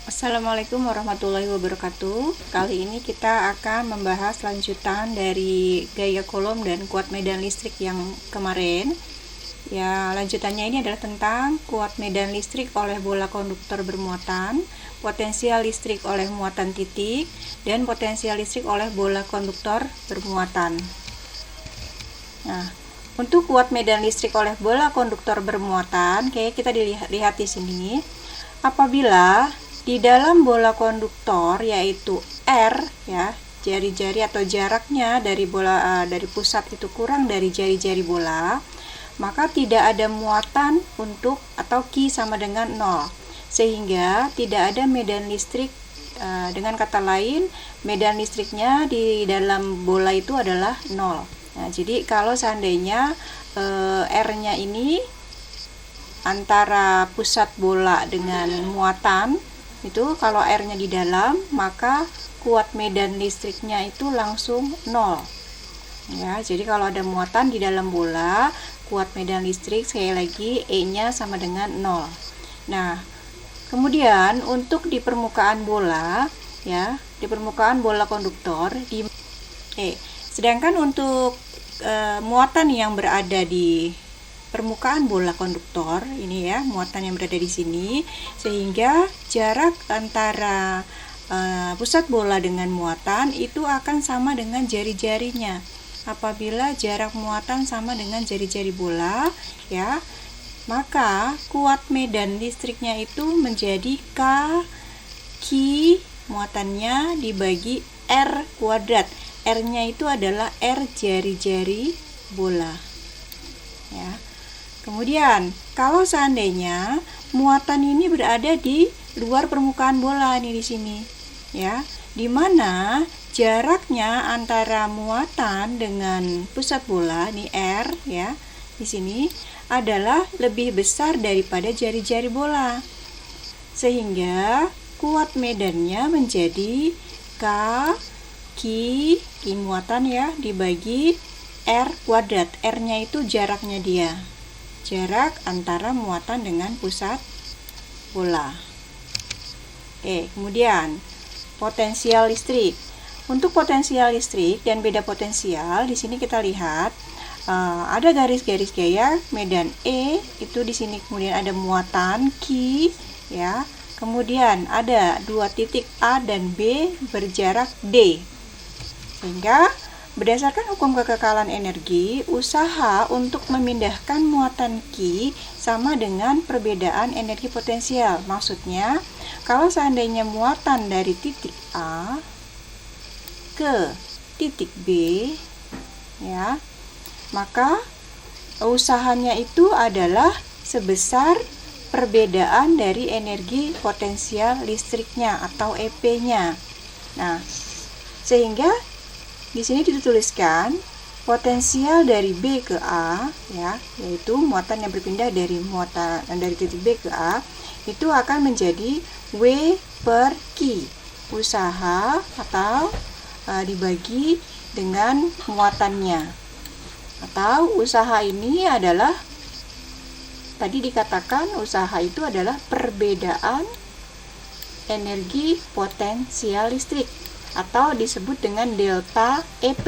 Assalamualaikum warahmatullahi wabarakatuh. Kali ini kita akan membahas lanjutan dari gaya Coulomb dan kuat medan listrik yang kemarin. Ya, lanjutannya ini adalah tentang kuat medan listrik oleh bola konduktor bermuatan, potensial listrik oleh muatan titik, dan potensial listrik oleh bola konduktor bermuatan. Nah, untuk kuat medan listrik oleh bola konduktor bermuatan, kita lihat di sini. Apabila di dalam bola konduktor yaitu R, ya, jari-jari atau jaraknya dari pusat itu kurang dari jari-jari bola, maka tidak ada muatan untuk atau Q sama dengan 0, sehingga tidak ada medan listrik. Dengan kata lain, medan listriknya di dalam bola itu adalah 0. Nah, jadi kalau seandainya R-nya ini antara pusat bola dengan muatan itu, kalau R-nya di dalam, maka kuat medan listriknya itu langsung 0. Ya, jadi kalau ada muatan di dalam bola, kuat medan listrik sekali lagi E-nya sama dengan 0. Nah, kemudian untuk di permukaan bola, ya, di permukaan bola konduktor sedangkan untuk muatan yang berada di permukaan bola konduktor ini, ya, muatan yang berada di sini, sehingga jarak antara pusat bola dengan muatan itu akan sama dengan jari-jarinya. Apabila jarak muatan sama dengan jari-jari bola, ya, maka kuat medan listriknya itu menjadi K Q muatannya dibagi R kuadrat. R-nya itu adalah R jari-jari bola. Ya. Kemudian, kalau seandainya muatan ini berada di luar permukaan bola nih di sini, ya, di mana jaraknya antara muatan dengan pusat bola nih R, ya, di sini adalah lebih besar daripada jari-jari bola, sehingga kuat medannya menjadi K Q muatan, ya, dibagi R kuadrat. R-nya itu jaraknya dia, jarak antara muatan dengan pusat bola. Kemudian potensial listrik. Untuk potensial listrik dan beda potensial, di sini kita lihat ada garis-garis gaya medan E itu di sini, kemudian ada muatan Q, ya. Kemudian ada dua titik A dan B berjarak D. Sehingga berdasarkan hukum kekekalan energi, usaha untuk memindahkan muatan Q sama dengan perbedaan energi potensial. Maksudnya, kalau seandainya muatan dari titik A ke titik B, ya, maka usahanya itu adalah sebesar perbedaan dari energi potensial listriknya atau EP-nya. Nah, sehingga di sini dituliskan potensial dari B ke A, ya, yaitu muatan yang berpindah dari titik B ke A, itu akan menjadi W per Q, usaha atau dibagi dengan muatannya. Atau usaha ini adalah, tadi dikatakan usaha itu adalah perbedaan energi potensial listrik, atau disebut dengan delta EP,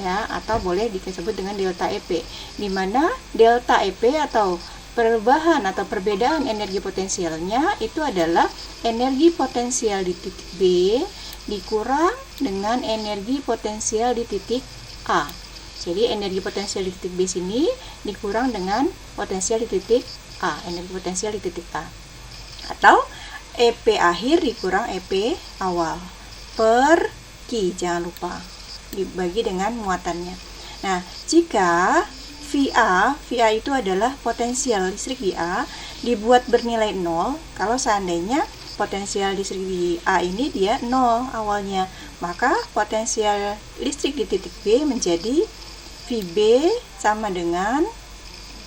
ya, atau boleh disebut dengan delta EP, di mana delta EP atau perubahan atau perbedaan energi potensialnya itu adalah energi potensial di titik B dikurang dengan energi potensial di titik A. Jadi energi potensial di titik B sini dikurang dengan potensial di titik A, energi potensial di titik A, atau EP akhir dikurang EP awal per Q, jangan lupa dibagi dengan muatannya. Nah, jika VA itu adalah potensial listrik di A dibuat bernilai 0, kalau seandainya potensial listrik di A ini dia 0 awalnya, maka potensial listrik di titik B menjadi VB sama dengan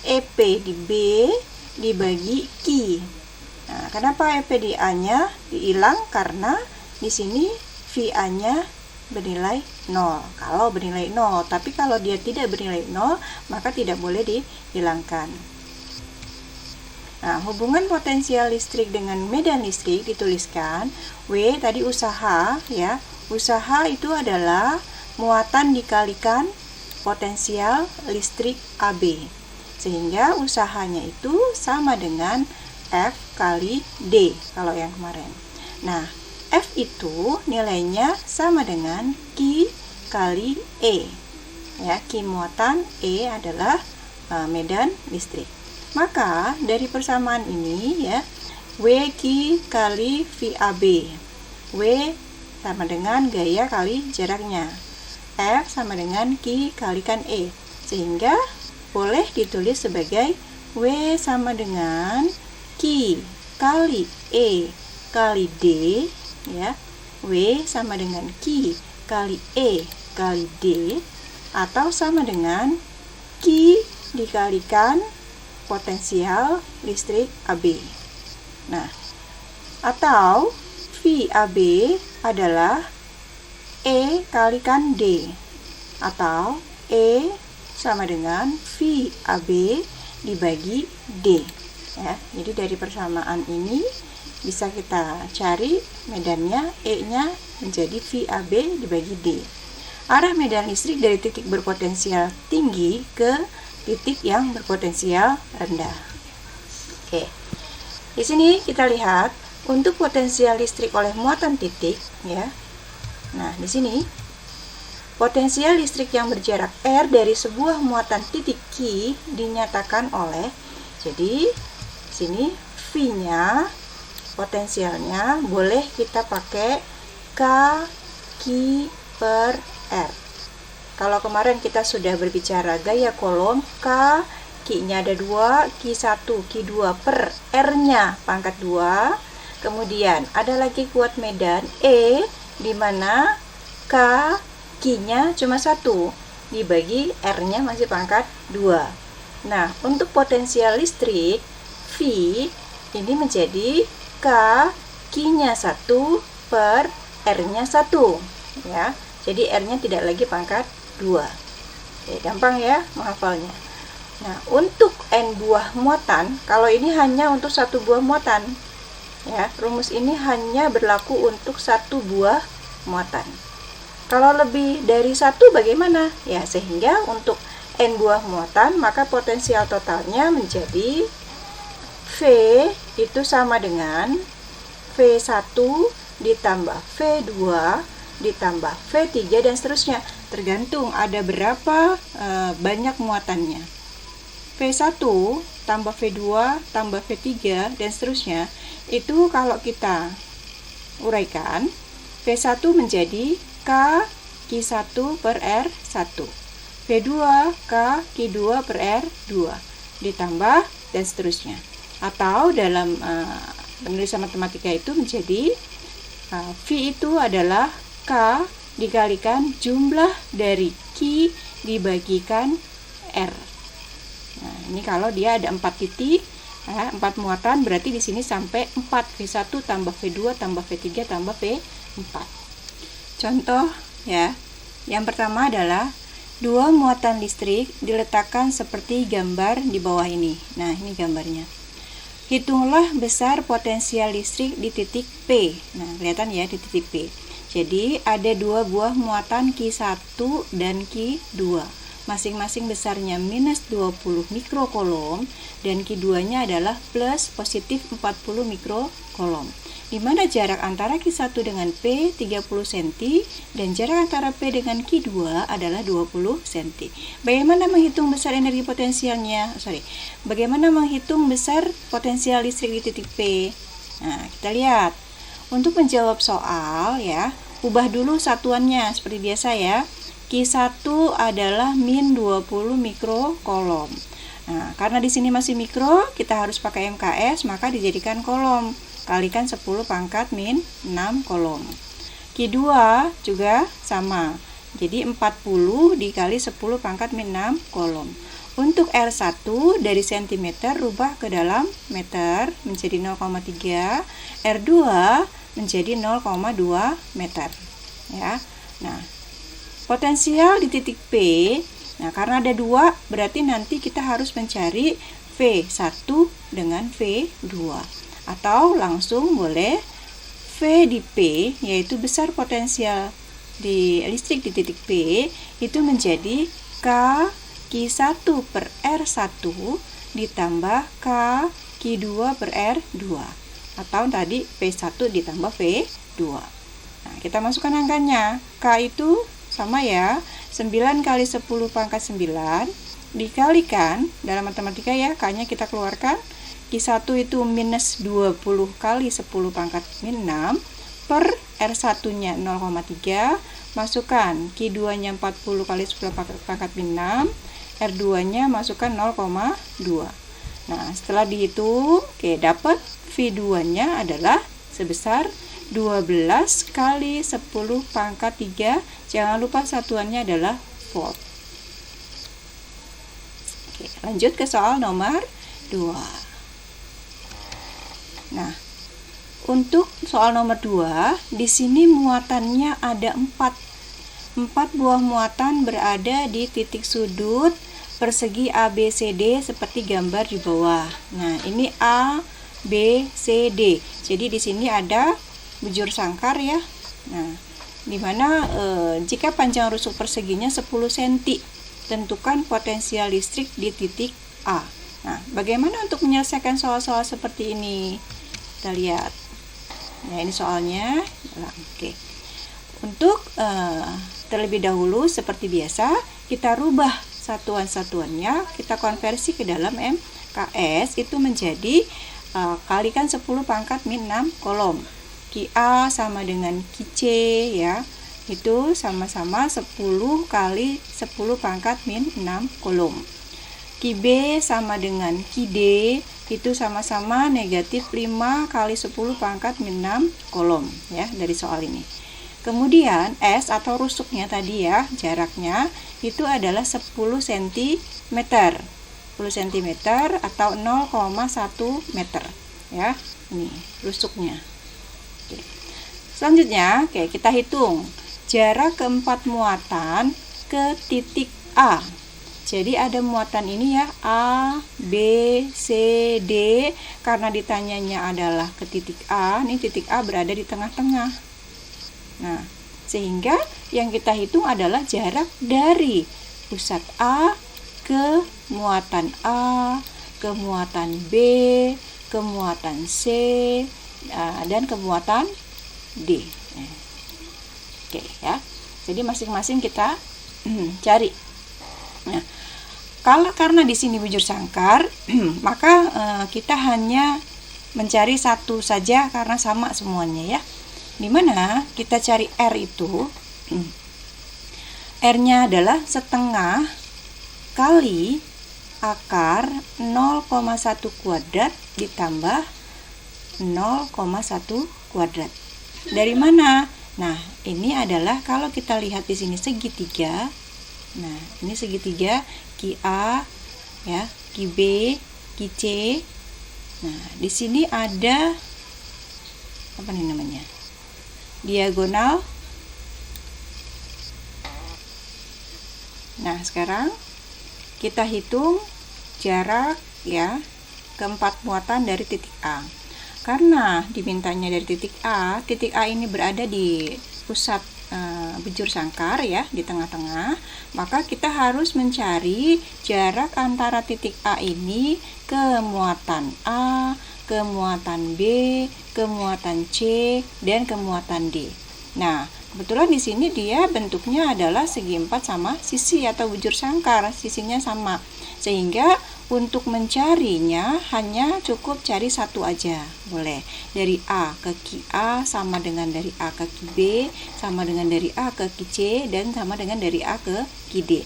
EP di B dibagi Q. Nah, kenapa EP di A-nya dihilang? Karena di sini VA-nya bernilai 0. Kalau bernilai 0, tapi kalau dia tidak bernilai 0, maka tidak boleh dihilangkan. Nah, hubungan potensial listrik dengan medan listrik dituliskan W tadi usaha ya. Usaha itu adalah muatan dikalikan potensial listrik AB. Sehingga usahanya itu sama dengan F kali D kalau yang kemarin. Nah, F itu nilainya sama dengan Q kali E. Ya, Q muatan, E adalah medan listrik. Maka dari persamaan ini ya, WQ kali VAB. W sama dengan gaya kali jaraknya. F sama dengan Q kalikan E. Sehingga boleh ditulis sebagai W sama dengan Q kali E kali D ya. W sama dengan Q kali E kali D, atau sama dengan Q dikalikan potensial listrik AB. Nah, atau VAB adalah E kalikan D, atau E sama dengan VAB dibagi D. Ya, jadi dari persamaan ini bisa kita cari medannya, E-nya menjadi VAB dibagi D. Arah medan listrik dari titik berpotensial tinggi ke titik yang berpotensial rendah. Oke. Di sini kita lihat untuk potensial listrik oleh muatan titik ya. Nah, di sini potensial listrik yang berjarak R dari sebuah muatan titik Q dinyatakan oleh, jadi di sini V-nya potensialnya boleh kita pakai K Q per R. Kalau kemarin kita sudah berbicara gaya kolom, K Q-nya ada 2, Q1, Q2 per R-nya pangkat 2. Kemudian ada lagi kuat medan E, di mana K Q-nya cuma 1, dibagi R-nya masih pangkat 2. Nah, untuk potensial listrik V ini menjadi K Q-nya 1 per R-nya 1 ya. Jadi R-nya tidak lagi pangkat 2. Oke, gampang ya menghafalnya. Nah, untuk N buah muatan, kalau ini hanya untuk satu buah muatan ya, rumus ini hanya berlaku untuk satu buah muatan. Kalau lebih dari satu bagaimana? Ya, sehingga untuk N buah muatan, maka potensial totalnya menjadi V itu sama dengan V1 ditambah V2 ditambah V3 dan seterusnya, tergantung ada berapa banyak muatannya. V1 tambah V2 tambah V3 dan seterusnya, itu kalau kita uraikan, V1 menjadi K Q1 per R1, V2 K Q2 per R2 ditambah dan seterusnya. Atau dalam penulisan matematika itu menjadi V itu adalah K dikalikan jumlah dari Q dibagikan R. Nah, ini kalau dia ada 4 titik, 4 muatan, berarti di sini sampai 4, V1 tambah V2 tambah V3 tambah V4. Contoh ya. Yang pertama adalah dua muatan listrik diletakkan seperti gambar di bawah ini. Nah, ini gambarnya. Hitunglah besar potensial listrik di titik P. Nah, kelihatan ya di titik P. Jadi, ada dua buah muatan Q1 dan Q2. Masing-masing besarnya minus 20 mikrokolom dan Q2-nya adalah plus positif 40 mikrokolom. Di mana jarak antara Q1 dengan P 30 cm dan jarak antara P dengan Q2 adalah 20 cm. Bagaimana menghitung besar energi potensialnya? Bagaimana menghitung besar potensial listrik di titik P? Nah, kita lihat. Untuk menjawab soal ya, ubah dulu satuannya seperti biasa ya. Q1 adalah min 20 mikrokolom. Nah, karena di sini masih mikro, kita harus pakai MKS, maka dijadikan kolom. Kalikan 10 pangkat min 6 kolom. Q2 juga sama. Jadi 40 dikali 10 pangkat min 6 kolom. Untuk R1 dari cm rubah ke dalam meter menjadi 0,3, R2 menjadi 0,2 meter. Ya. Nah, potensial di titik P, nah karena ada 2, berarti nanti kita harus mencari V1 dengan V2. Atau langsung boleh V di P, yaitu besar potensial di listrik di titik P, itu menjadi K Q1 per R1 ditambah K Q2 per R2. Atau tadi P1 ditambah V2. Nah, kita masukkan angkanya. K itu sama ya, 9 kali 10 pangkat 9 dikalikan, dalam matematika ya, K-nya kita keluarkan, Q1 itu minus 20 kali 10 pangkat min 6 per R1-nya 0,3, masukkan Q2-nya 40 kali 10 pangkat min 6, R2-nya masukkan 0,2. Nah, setelah dihitung, oke, dapat V2-nya adalah sebesar 12 kali 10 pangkat 3. Jangan lupa satuannya adalah volt. Oke, lanjut ke soal nomor 2. Nah, untuk soal nomor 2, di sini muatannya ada 4. 4 buah muatan berada di titik sudut persegi ABCD seperti gambar di bawah. Nah, ini A, B, C, D. Jadi di sini ada bujur sangkar ya. Nah, dimana jika panjang rusuk perseginya 10 cm, tentukan potensial listrik di titik A. Nah, bagaimana untuk menyelesaikan soal-soal seperti ini? Kita lihat. Nah, ini soalnya. Oke. Untuk terlebih dahulu seperti biasa, kita rubah satuan-satuannya, kita konversi ke dalam MKS, itu menjadi kalikan 10 pangkat min 6 kolom. QA sama dengan QC ya, itu sama-sama 10 kali 10 pangkat min 6 kolom. QB sama dengan QD, itu sama-sama negatif 5 kali 10 pangkat min 6 kolom ya, dari soal ini. Kemudian S atau rusuknya tadi ya, jaraknya itu adalah 10 cm. 10 cm atau 0,1 meter ya. Ini rusuknya. Oke. Selanjutnya, kita hitung jarak keempat muatan ke titik A. Jadi ada muatan ini ya, A, B, C, D. Karena ditanyanya adalah ke titik A, nih titik A berada di tengah-tengah. Nah, sehingga yang kita hitung adalah jarak dari pusat A ke muatan A, ke muatan B, ke muatan C, dan ke muatan D. Oke ya. Jadi masing-masing kita cari. Nah, karena di sini bujur sangkar, maka kita hanya mencari satu saja karena sama semuanya ya. Dimana kita cari R itu, R-nya adalah setengah kali akar 0,1 kuadrat ditambah 0,1 kuadrat. Dari mana? Nah, ini adalah kalau kita lihat di sini segitiga. Nah, ini segitiga QA ya, QB, QC. Nah, di sini ada apa nih namanya? Diagonal. Nah, sekarang kita hitung jarak ya keempat muatan dari titik A. Karena dimintanya dari titik A ini berada di pusat bujur sangkar ya, di tengah-tengah, maka kita harus mencari jarak antara titik A ini ke muatan A, ke muatan B, ke muatan C, dan ke muatan D. Nah, kebetulan di sini dia bentuknya adalah segi 4 sama sisi atau bujur sangkar, sisinya sama. Sehingga untuk mencarinya hanya cukup cari satu aja, boleh. Dari A ke QA sama dengan dari A ke QB, sama dengan dari A ke QC, dan sama dengan dari A ke QD.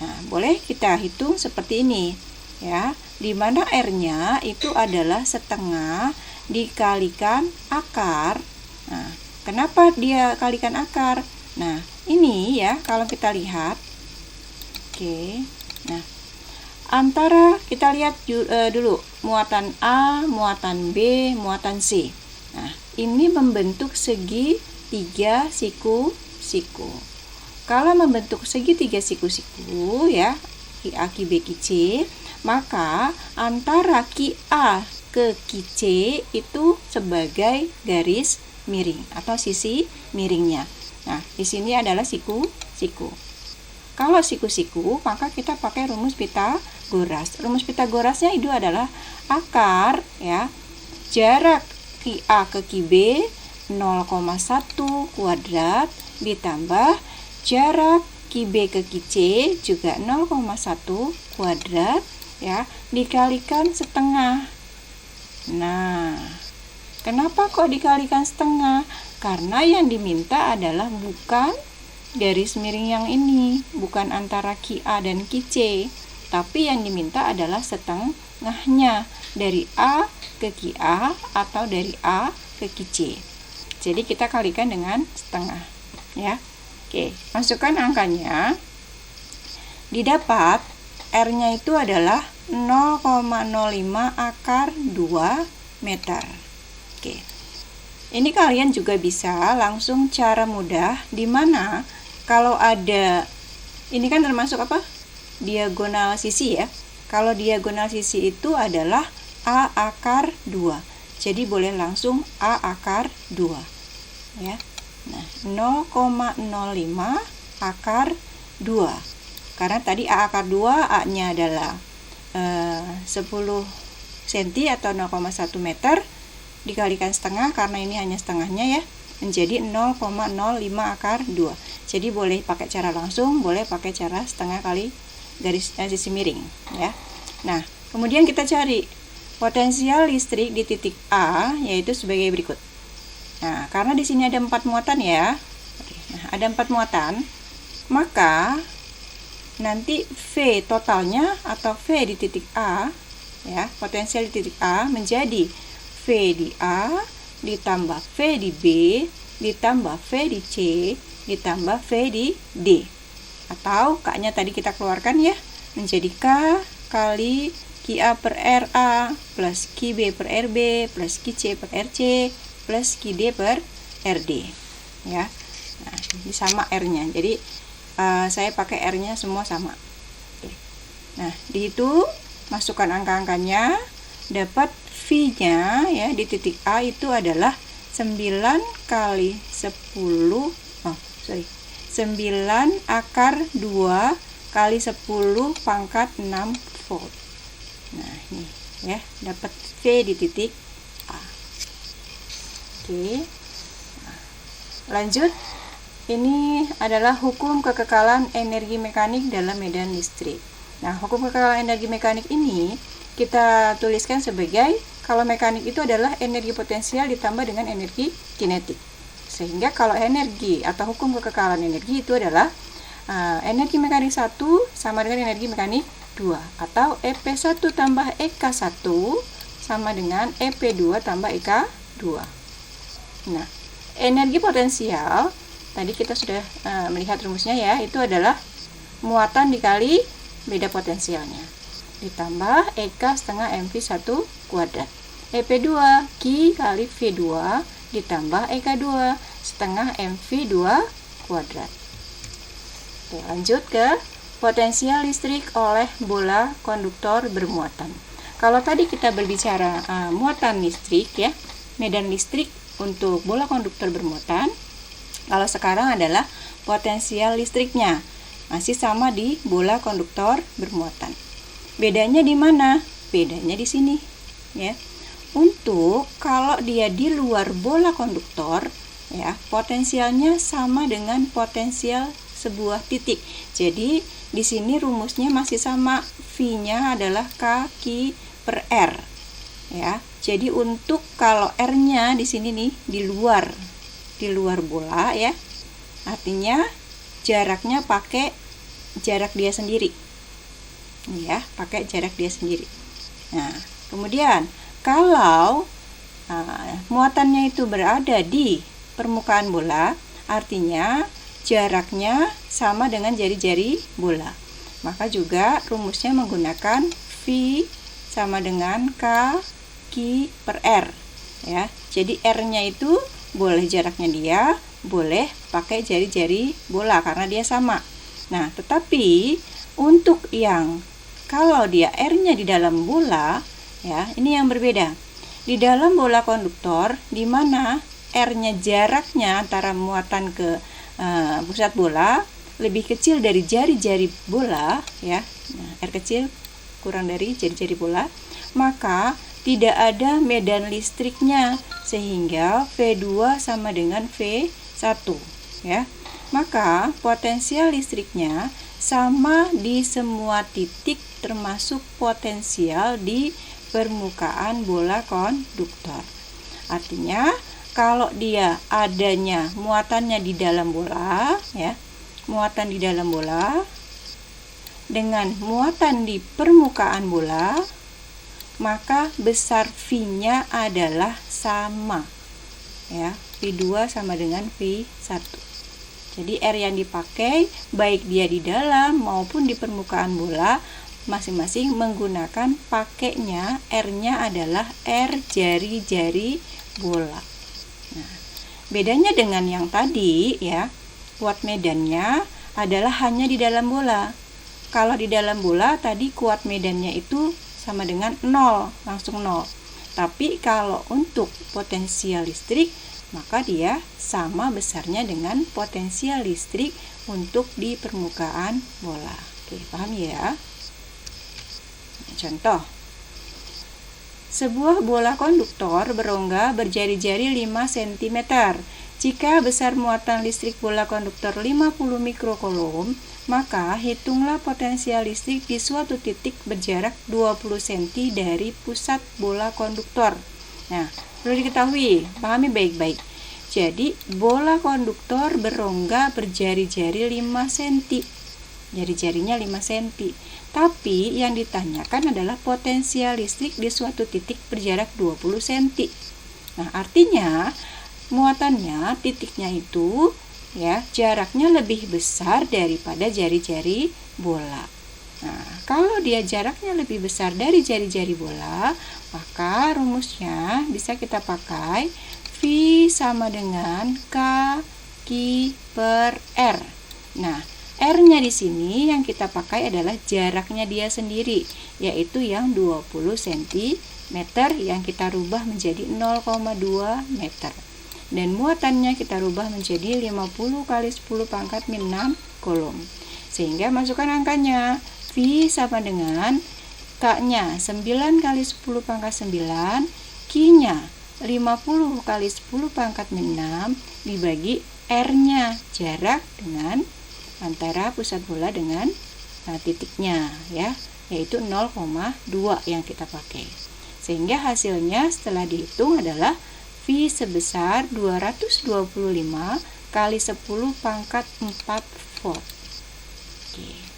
Nah, boleh kita hitung seperti ini ya, di mana R-nya itu adalah setengah dikalikan akar. Nah, kenapa dia kalikan akar? Nah, ini ya kalau kita lihat. Oke. Nah, antara kita lihat dulu muatan A, muatan B, muatan C. Nah, ini membentuk segi 3 siku-siku. Kalau membentuk segi 3 siku-siku ya, QA, QB, QC, Maka antara ki A ke ki C itu sebagai garis miring atau sisi miringnya. Nah, di sini adalah siku-siku. Kalau siku-siku, maka kita pakai rumus Pitagoras. Rumus Pitagorasnya itu adalah akar ya jarak ki A ke ki B 0,1 kuadrat ditambah jarak ki B ke ki C juga 0,1 kuadrat ya dikalikan setengah. Nah, kenapa kok dikalikan setengah? Karena yang diminta adalah bukan garis miring yang ini, bukan antara ki A dan ki C, tapi yang diminta adalah setengahnya dari A ke ki A atau dari A ke ki C. Jadi kita kalikan dengan setengah ya. Oke, masukkan angkanya. Didapat R-nya itu adalah 0,05 akar 2 meter. Oke. Ini kalian juga bisa langsung cara mudah, di mana kalau ada, ini kan termasuk apa? Diagonal sisi ya. Kalau diagonal sisi itu adalah A akar 2. Jadi boleh langsung A akar 2 ya. Nah, 0,05 akar 2. Karena tadi A akar 2, A-nya adalah 10 cm atau 0,1 meter, dikalikan setengah karena ini hanya setengahnya ya, menjadi 0,05 akar 2. Jadi boleh pakai cara langsung, boleh pakai cara setengah kali garis sisi miring ya. Nah, kemudian kita cari potensial listrik di titik A, yaitu sebagai berikut. Nah, karena di sini ada 4 muatan ya. Nah, ada 4 muatan, maka nanti V totalnya atau V di titik A ya, potensial di titik A menjadi V di A ditambah V di B ditambah V di C ditambah V di D, atau K-nya tadi kita keluarkan ya, menjadi K kali Ki A per RA plus Ki B per RB plus Ki C per RC plus Ki D per RD ya. Nah, ini sama R-nya, jadi saya pakai R-nya semua sama. Oke. Nah, dihitung, masukkan angka-angkanya, dapat V-nya ya di titik A itu adalah 9 kali 10 9 akar 2 kali 10 pangkat 6 volt. Nah, ini ya, dapat V di titik A. Oke. Nah, lanjut. Ini adalah hukum kekekalan energi mekanik dalam medan listrik. Nah, hukum kekekalan energi mekanik ini kita tuliskan sebagai, kalau mekanik itu adalah energi potensial ditambah dengan energi kinetik. Sehingga kalau energi atau hukum kekekalan energi itu adalah energi mekanik 1 sama dengan energi mekanik 2, atau EP1 tambah EK1 sama dengan EP2 tambah EK2. Nah, energi potensial tadi kita sudah melihat rumusnya ya, itu adalah muatan dikali beda potensialnya ditambah EK setengah MV1 kuadrat. EP2 Ki kali V2 ditambah EK2 setengah MV2 kuadrat. Oke, lanjut ke potensial listrik oleh bola konduktor bermuatan. Kalau tadi kita berbicara muatan listrik ya, medan listrik untuk bola konduktor bermuatan, kalau sekarang adalah potensial listriknya masih sama di bola konduktor bermuatan. Bedanya di mana? Bedanya di sini ya. Untuk kalau dia di luar bola konduktor ya, potensialnya sama dengan potensial sebuah titik. Jadi di sini rumusnya masih sama, V-nya adalah K Ki per R ya. Jadi untuk kalau R-nya di sini nih di luar bola ya, artinya jaraknya pakai jarak dia sendiri ya, pakai jarak dia sendiri. Nah, kemudian kalau muatannya itu berada di permukaan bola, artinya jaraknya sama dengan jari-jari bola, maka juga rumusnya menggunakan V sama dengan K Ki per R ya. Jadi R-nya itu boleh jaraknya dia, boleh pakai jari-jari bola karena dia sama. Nah, tetapi untuk yang kalau dia R-nya di dalam bola, ya, ini yang berbeda. Di dalam bola konduktor, di mana R-nya jaraknya antara muatan ke pusat bola lebih kecil dari jari-jari bola, ya. Nah, R kecil kurang dari jari-jari bola, maka tidak ada medan listriknya, sehingga V2 sama dengan V1, ya. Maka potensial listriknya sama di semua titik, termasuk potensial di permukaan bola konduktor. Artinya kalau dia adanya muatannya di dalam bola, ya, muatan di dalam bola dengan muatan di permukaan bola, maka besar V-nya adalah sama, ya, V2 sama dengan V1. Jadi R yang dipakai baik dia di dalam maupun di permukaan bola, masing-masing menggunakan pakainya R-nya adalah R jari-jari bola. Nah, bedanya dengan yang tadi, ya, kuat medannya adalah hanya di dalam bola. Kalau di dalam bola tadi kuat medannya itu sama dengan 0, langsung 0. Tapi kalau untuk potensial listrik, maka dia sama besarnya dengan potensial listrik untuk di permukaan bola. Oke, paham ya? Contoh, sebuah bola konduktor berongga berjari-jari 5 cm. Jika besar muatan listrik bola konduktor 50 mikrokulom, maka hitunglah potensial listrik di suatu titik berjarak 20 cm dari pusat bola konduktor. Nah, perlu diketahui, pahami baik-baik. Jadi, bola konduktor berongga berjari-jari 5 cm. Jari-jarinya 5 cm. Tapi yang ditanyakan adalah potensial listrik di suatu titik berjarak 20 cm. Nah, artinya muatannya, titiknya itu, ya, jaraknya lebih besar daripada jari-jari bola. Nah, kalau dia jaraknya lebih besar dari jari-jari bola, maka rumusnya bisa kita pakai V sama dengan K Q per R. Nah, R-nya di sini yang kita pakai adalah jaraknya dia sendiri, yaitu yang 20 cm yang kita rubah menjadi 0,2 meter. Dan muatannya kita rubah menjadi 50 kali 10 pangkat min 6 kolom. Sehingga masukkan angkanya. V sama dengan K-nya 9 kali 10 pangkat 9, Q-nya 50 kali 10 pangkat min 6 dibagi R-nya, jarak dengan antara pusat bola dengan titiknya, ya, yaitu 0,2 yang kita pakai. Sehingga hasilnya setelah dihitung adalah V sebesar 225 kali 10 pangkat 4 volt. Oke.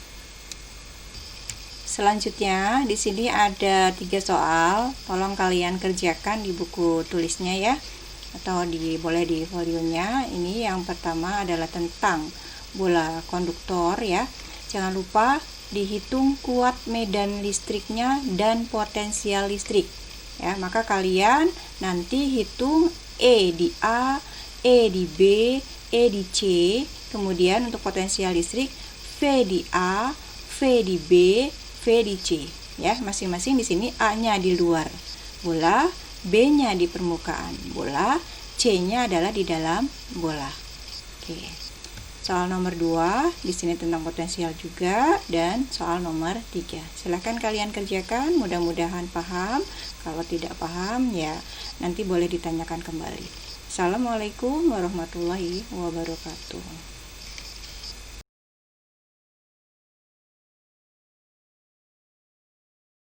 Selanjutnya di sini ada 3 soal, tolong kalian kerjakan di buku tulisnya, ya, atau boleh di folionya. Ini yang pertama adalah tentang bola konduktor, ya. Jangan lupa dihitung kuat medan listriknya dan potensial listrik. Ya, maka kalian nanti hitung E di A, E di B, E di C, kemudian untuk potensial listrik V di A, V di B, V di C. Ya, masing-masing di sini A-nya di luar bola, B-nya di permukaan bola, C-nya adalah di dalam bola. Oke. Soal nomor 2 di sini tentang potensial juga, dan soal nomor 3. Silahkan kalian kerjakan, mudah-mudahan paham. Kalau tidak paham, ya nanti boleh ditanyakan kembali. Assalamualaikum warahmatullahi wabarakatuh.